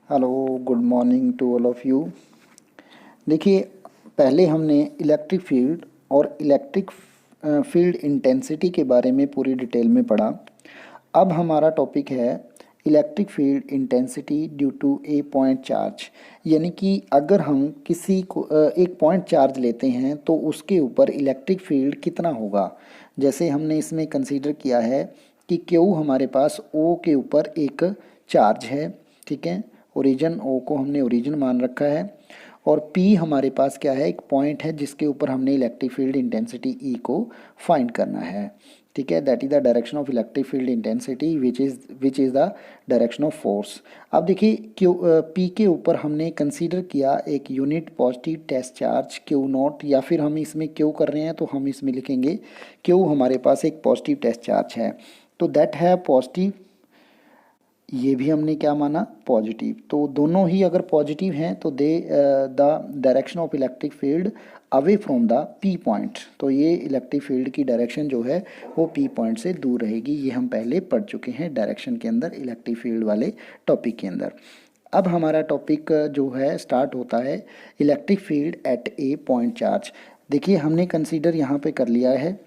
Hello, good morning to all of you. देखिए, पहले हमने इलेक्ट्रिक फील्ड और इलेक्ट्रिक फील्ड इंटेंसिटी के बारे में पूरी डिटेल में पढ़ा। अब हमारा टॉपिक है electric field intensity due to a point charge. यानी कि अगर हम किसी को एक पॉइंट चार्ज लेते हैं तो उसके ऊपर इलेक्ट्रिक फील्ड कितना होगा। जैसे हमने इसमें कंसीडर किया है कि क्यू हमारे पास ओ के ऊपर एक चार्ज है, ठीक है। ओरिजिन ओ को हमने ओरिजिन मान रखा है और पी हमारे पास क्या है, एक पॉइंट है जिसके ऊपर हमने इलेक्ट्रिक फील्ड इंटेंसिटी ई को फाइंड करना है, ठीक है। That is the direction of electric field intensity which is the direction of force. अब देखिए क्यू पी के ऊपर हमने कंसीडर किया एक unit positive test charge Q naught, या फिर हम इसमें क्यू कर रहे हैं तो हम इसमें लिखेंगे क्यू हमारे पास एक पॉजिटिव टेस्ट चार्ज है, तो दैट है पॉजिटिव। ये भी हमने क्या माना, पॉजिटिव। तो दोनों ही अगर पॉजिटिव हैं तो they the direction of electric field away from the P point, तो ये इलेक्ट्रिक फील्ड की डायरेक्शन जो है वो पी पॉइंट से दूर रहेगी। ये हम पहले पढ़ चुके हैं डायरेक्शन के अंदर, इलेक्ट्रिक फील्ड वाले टॉपिक के अंदर। अब हमारा टॉपिक जो है स्टार्ट होता है electric field at a point charge. देखिए, हमने कंसीडर यहाँ पे कर लिया है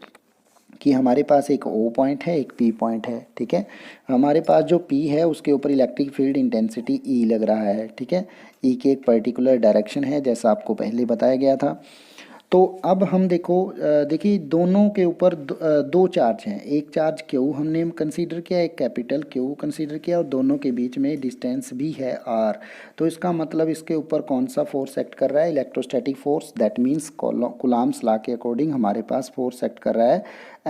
कि हमारे पास एक ओ पॉइंट है, एक पी पॉइंट है, ठीक है। हमारे पास जो पी है उसके ऊपर इलेक्ट्रिक फील्ड इंटेंसिटी ई लग रहा है, ठीक है। ई की एक पर्टिकुलर डायरेक्शन है जैसा आपको पहले बताया गया था। तो अब हम देखिए दोनों के ऊपर दो चार्ज हैं। एक चार्ज क्यू हमने कंसीडर किया, एक कैपिटल क्यू कंसीडर किया, और दोनों के बीच में डिस्टेंस भी है आर। तो इसका मतलब इसके ऊपर कौन सा फोर्स एक्ट कर रहा है, electrostatic force. That means coulombs law के अकॉर्डिंग हमारे पास फोर्स एक्ट कर रहा है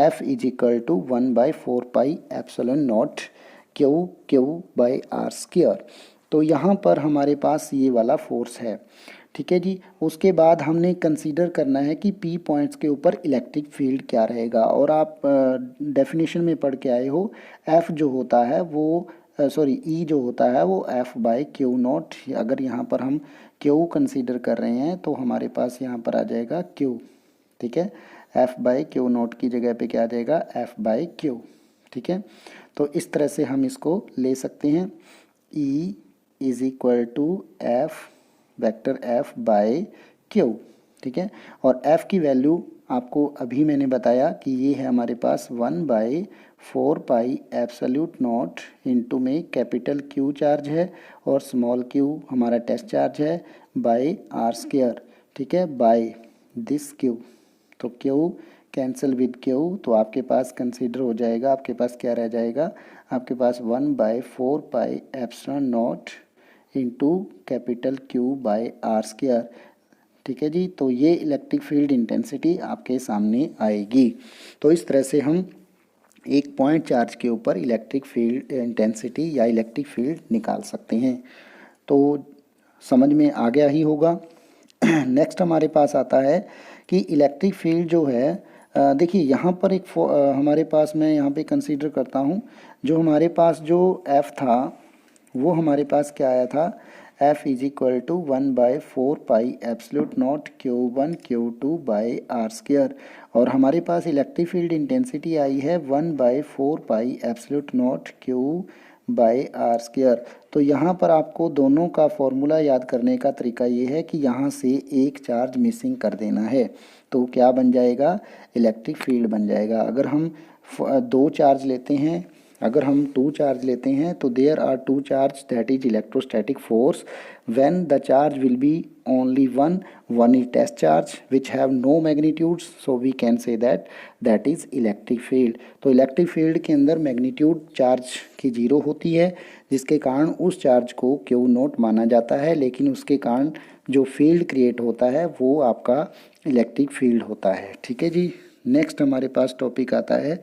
F is equal to 1/4πε0 Q/r²। तो यहाँ पर हमारे पास ये वाला फोर्स है, ठीक है जी। उसके बाद हमने कंसीडर करना है कि पी पॉइंट्स के ऊपर इलेक्ट्रिक फील्ड क्या रहेगा। और आप डेफिनेशन में पढ़ के आए हो, एफ जो होता है वो ई जो होता है वो F/Q0। अगर यहाँ पर हम क्यू कंसीडर कर रहे हैं तो हमारे पास यहाँ पर आ जाएगा क्यू, ठीक है। F/Q0 की जगह पे क्या आ जाएगा, F/Q, ठीक है। तो इस तरह से हम इसको ले सकते हैं, E is equal to F vector F/Q, ठीक है। और F की वैल्यू आपको अभी मैंने बताया कि ये है हमारे पास 1/4πε0 इंटू में कैपिटल Q चार्ज है और स्मॉल q हमारा टेस्ट चार्ज है बाय r², ठीक है, बाय दिस Q। तो Q कैंसिल विद Q, तो आपके पास कंसीडर हो जाएगा, आपके पास क्या रह जाएगा, आपके पास 1/4πε0 इंटू कैपिटल Q/r², ठीक है जी। तो ये इलेक्ट्रिक फील्ड इंटेंसिटी आपके सामने आएगी। तो इस तरह से हम एक पॉइंट चार्ज के ऊपर इलेक्ट्रिक फील्ड इंटेंसिटी या इलेक्ट्रिक फील्ड निकाल सकते हैं। तो समझ में आ गया ही होगा। नेक्स्ट हमारे पास आता है कि इलेक्ट्रिक फील्ड जो है, देखिए यहाँ पर हमारे पास, मैं यहाँ पे कंसीडर करता हूँ, जो हमारे पास जो F था वो हमारे पास क्या आया था, F is equal to 1/4πε0 Q1 Q2/r²। और हमारे पास इलेक्ट्रिक फील्ड इंटेंसिटी आई है 1/4πε0 Q/r²। तो यहाँ पर आपको दोनों का फॉर्मूला याद करने का तरीका ये है कि यहाँ से एक चार्ज मिसिंग कर देना है, तो क्या बन जाएगा, इलेक्ट्रिक फील्ड बन जाएगा। अगर हम दो चार्ज लेते हैं, अगर हम टू चार्ज लेते हैं तो there are two charge, that is electrostatic force. When the charge will be only one is test charge which have no magnitudes, so we can say that is electric field. तो electric field के अंदर magnitude charge की zero होती है, जिसके कारण उस charge को Q0 माना जाता है, लेकिन उसके कारण जो फील्ड क्रिएट होता है वो आपका इलेक्ट्रिक फील्ड होता है, ठीक है जी। नेक्स्ट हमारे पास टॉपिक आता है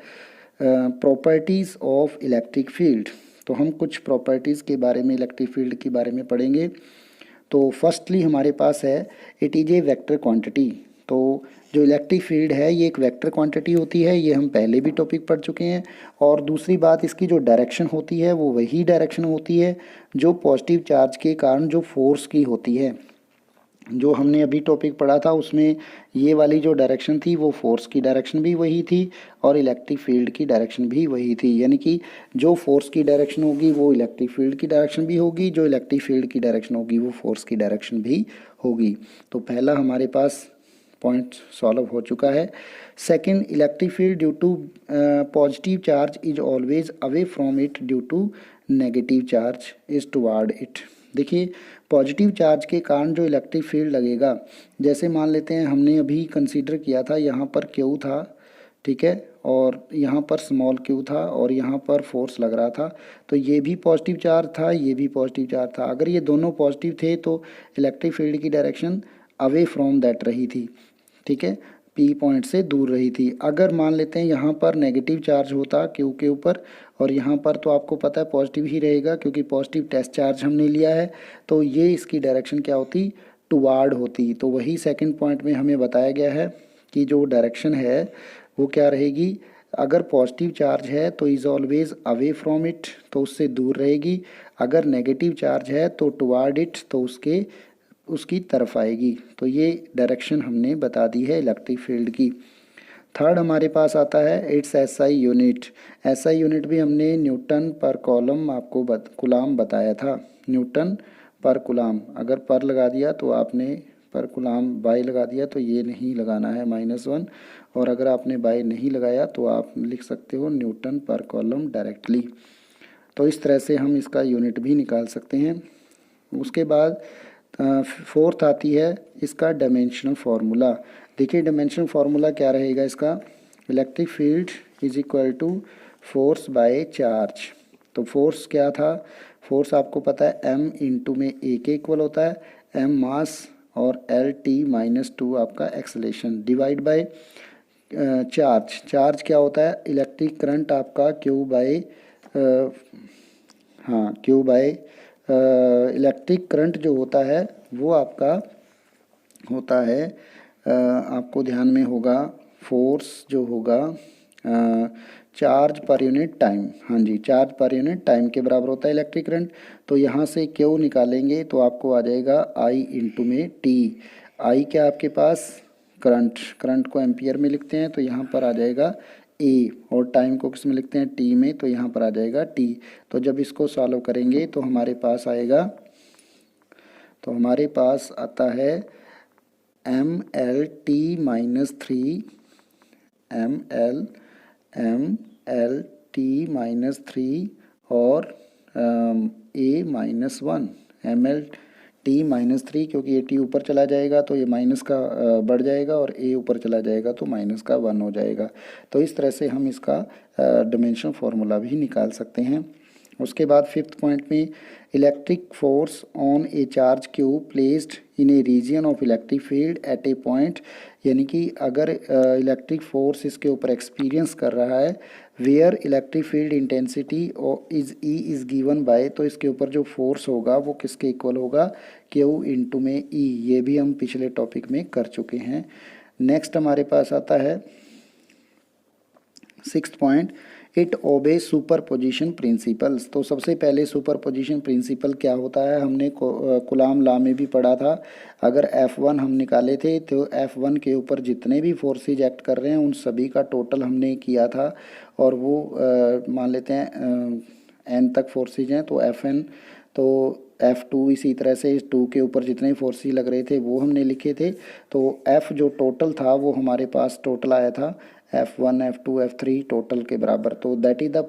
प्रॉपर्टीज़ ऑफ इलेक्ट्रिक फील्ड। तो हम कुछ प्रॉपर्टीज़ के बारे में, इलेक्ट्रिक फील्ड के बारे में पढ़ेंगे। तो फर्स्टली हमारे पास है it is a vector quantity. तो जो इलेक्ट्रिक फील्ड है ये एक वेक्टर क्वांटिटी होती है, ये हम पहले भी टॉपिक पढ़ चुके हैं। और दूसरी बात, इसकी जो डायरेक्शन होती है वो वही डायरेक्शन होती है जो पॉजिटिव चार्ज के कारण जो फोर्स की होती है। जो हमने अभी टॉपिक पढ़ा था उसमें ये वाली जो डायरेक्शन थी वो फोर्स की डायरेक्शन भी वही थी और इलेक्ट्रिक फील्ड की डायरेक्शन भी वही थी, यानी कि जो फोर्स की डायरेक्शन होगी वो इलेक्ट्रिक फील्ड की डायरेक्शन भी होगी, जो इलेक्ट्रिक फील्ड की डायरेक्शन होगी वो फोर्स की डायरेक्शन भी होगी। तो पहला हमारे पास पॉइंट सॉल्व हो चुका है। Second, electric field due to positive charge is always away from it due to negative charge is toward it. देखिए, पॉजिटिव चार्ज के कारण जो इलेक्ट्रिक फील्ड लगेगा, जैसे मान लेते हैं हमने अभी कंसीडर किया था यहाँ पर क्यू था, ठीक है, और यहाँ पर स्मॉल क्यू था और यहाँ पर फोर्स लग रहा था, तो ये भी पॉजिटिव चार्ज था, ये भी पॉजिटिव चार्ज था। अगर ये दोनों पॉजिटिव थे तो इलेक्ट्रिक फील्ड की डायरेक्शन अवे फ्रॉम दैट रही थी, ठीक है, पी पॉइंट से दूर रही थी। अगर मान लेते हैं यहाँ पर नेगेटिव चार्ज होता क्यू के ऊपर और यहाँ पर तो आपको पता है पॉजिटिव ही रहेगा क्योंकि पॉजिटिव टेस्ट चार्ज हमने लिया है, तो ये इसकी डायरेक्शन क्या होती, टुवार्ड होती। तो वही सेकंड पॉइंट में हमें बताया गया है कि जो डायरेक्शन है वो क्या रहेगी, अगर पॉजिटिव चार्ज है तो is always away from it, तो उससे दूर रहेगी। अगर नेगेटिव चार्ज है तो टुवार्ड इट, तो उसकी तरफ आएगी। तो ये डायरेक्शन हमने बता दी है इलेक्ट्रिक फील्ड की। थर्ड हमारे पास आता है it's SI unit. SI unit भी हमने न्यूटन पर कॉलम आपको कुलाम बताया था, न्यूटन पर कुलाम। अगर पर लगा दिया तो आपने पर कुलाम बाई लगा दिया तो ये नहीं लगाना है -1, और अगर आपने बाई नहीं लगाया तो आप लिख सकते हो न्यूटन पर कॉलम डायरेक्टली। तो इस तरह से हम इसका यूनिट भी निकाल सकते हैं। उसके बाद फोर्थ आती है इसका डायमेंशनल फार्मूला। देखिए डायमेंशनल फार्मूला क्या रहेगा इसका, electric field is equal to force by charge. तो फोर्स क्या था, फोर्स आपको पता है m इंटू में a के इक्वल होता है, m मास और L t-2 आपका acceleration divide by charge. Charge क्या होता है, इलेक्ट्रिक करंट आपका Q बाय हाँ Q बाय इलेक्ट्रिक करंट जो होता है वो आपका होता है आपको ध्यान में होगा, फोर्स जो होगा चार्ज पर यूनिट टाइम, हाँ जी, चार्ज पर यूनिट टाइम के बराबर होता है इलेक्ट्रिक करंट। तो यहाँ से क्यू निकालेंगे तो आपको आ जाएगा आई इंटू में टी। आई क्या आपके पास करंट, करंट को एम्पियर में लिखते हैं तो यहाँ पर आ जाएगा ए, और टाइम को किस में लिखते हैं टी में, तो यहाँ पर आ जाएगा टी। तो जब इसको सॉल्व करेंगे तो हमारे पास आएगा, तो हमारे पास आता है ML-T-3 ML-T-3 और A-1 ML-T-3, क्योंकि ये टी ऊपर चला जाएगा तो ये माइनस का बढ़ जाएगा और ए ऊपर चला जाएगा तो -1 हो जाएगा। तो इस तरह से हम इसका डायमेंशनल फार्मूला भी निकाल सकते हैं। उसके बाद फिफ्थ पॉइंट में electric force on a charge Q placed in a region of electric field at a point, यानी कि अगर इलेक्ट्रिक फोर्स इसके ऊपर एक्सपीरियंस कर रहा है where electric field intensity is E is given by, तो इसके ऊपर जो फोर्स होगा वो किसके इक्वल होगा, क्यू इंटू में ई। ये भी हम पिछले टॉपिक में कर चुके हैं। नेक्स्ट हमारे पास आता है sixth point, it obey superposition principles. तो सबसे पहले सुपरपोजिशन प्रिंसिपल क्या होता है हमने कुलाम लॉ में भी पढ़ा था। अगर F1 हम निकाले थे तो F1 के ऊपर जितने भी फोर्सेज एक्ट कर रहे हैं उन सभी का टोटल हमने किया था, और वो मान लेते हैं n तक फोर्सेज हैं तो Fn, तो F2 इसी तरह से इस 2 के ऊपर जितने फोर्सेज लग रहे थे वो हमने लिखे थे। तो F जो टोटल था वो हमारे पास टोटल आया था F1 F2 F3 टोटल के बराबर। तो that is the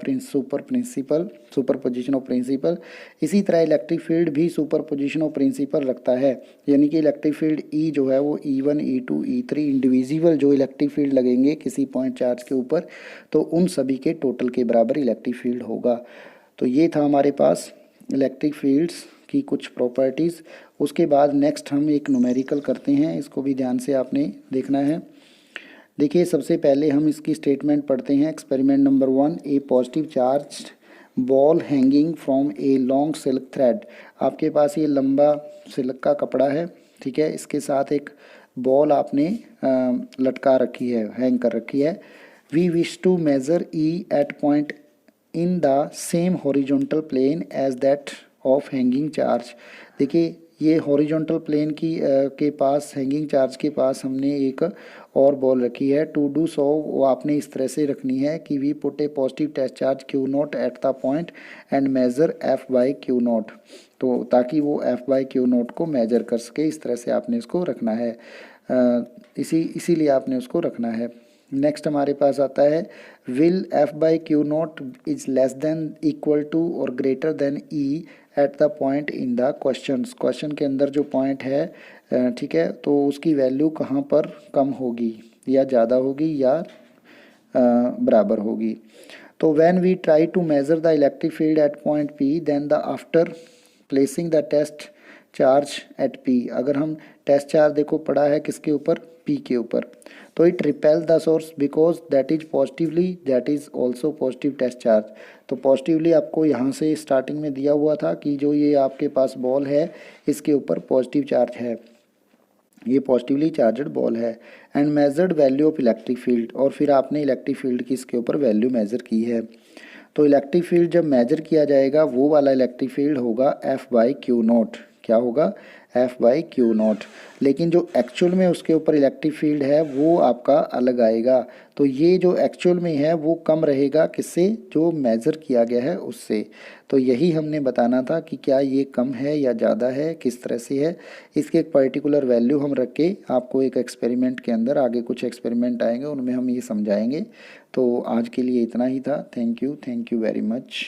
superposition of principle. इसी तरह इलेक्ट्रिक फील्ड भी सुपरपोजिशन ऑफ प्रिंसिपल रखता है, यानी कि इलेक्ट्रिक फील्ड E जो है वो E1 E2 E3 इंडिविजुअल जो इलेक्ट्रिक फील्ड लगेंगे किसी पॉइंट चार्ज के ऊपर तो उन सभी के टोटल के बराबर इलेक्ट्रिक फील्ड होगा। तो ये था हमारे पास इलेक्ट्रिक फील्ड्स की कुछ प्रॉपर्टीज़। उसके बाद नेक्स्ट हम एक न्यूमेरिकल करते हैं, इसको भी ध्यान से आपने देखना है। देखिए सबसे पहले हम इसकी स्टेटमेंट पढ़ते हैं। Experiment number 1, A positive charge ball hanging from a long silk thread. आपके पास ये लंबा सिल्क का कपड़ा है, ठीक है, इसके साथ एक बॉल आपने लटका रखी है, हैंग कर रखी है। We wish to measure E at point in the same horizontal plane as that of hanging charge. देखिए ये हॉरिजॉन्टल प्लेन की के पास हैंगिंग चार्ज के पास हमने एक और बॉल रखी है। टू डू सो वो आपने इस तरह से रखनी है कि we put a positive test charge Q naught at the point and measure F by Q naught, तो ताकि वो एफ बाई क्यू नॉट को मेजर कर सके, इस तरह से आपने इसको रखना है। इसीलिए आपने उसको रखना है। नेक्स्ट हमारे पास आता है will F by Q naught is less than equal to और greater than E at the point in the question के अंदर जो पॉइंट है, ठीक है, तो उसकी वैल्यू कहाँ पर कम होगी, या ज़्यादा होगी या बराबर होगी। तो when we try to measure the electric field at point P then the after placing the test charge at P, अगर हम टेस्ट चार्ज देखो पड़ा है किसके ऊपर, पी के ऊपर, तो it repel the source because that is positively that is also positive test charge. तो पॉजिटिवली आपको यहाँ से स्टार्टिंग में दिया हुआ था कि जो ये आपके पास बॉल है इसके ऊपर पॉजिटिव चार्ज है, ये पॉजिटिवली चार्जड बॉल है। And measured value of electric field, और फिर आपने इलेक्ट्रिक फील्ड की इसके ऊपर वैल्यू मेज़र की है। तो इलेक्ट्रिक फील्ड जब मेजर किया जाएगा वो वाला इलेक्ट्रिक फील्ड होगा एफ बाई क्यू नॉट, क्या होगा, एफ बाई क्यू नॉट। लेकिन जो एक्चुअल में उसके ऊपर इलेक्ट्रिक फील्ड है वो आपका अलग आएगा। तो ये जो एक्चुअल में है वो कम रहेगा किससे, जो मेज़र किया गया है उससे। तो यही हमने बताना था कि क्या ये कम है या ज़्यादा है, किस तरह से है। इसके एक पर्टिकुलर वैल्यू हम रख के आपको एक एक्सपेरिमेंट के अंदर, आगे कुछ एक्सपेरिमेंट आएंगे उनमें हम ये समझाएंगे। तो आज के लिए इतना ही था। Thank you very much.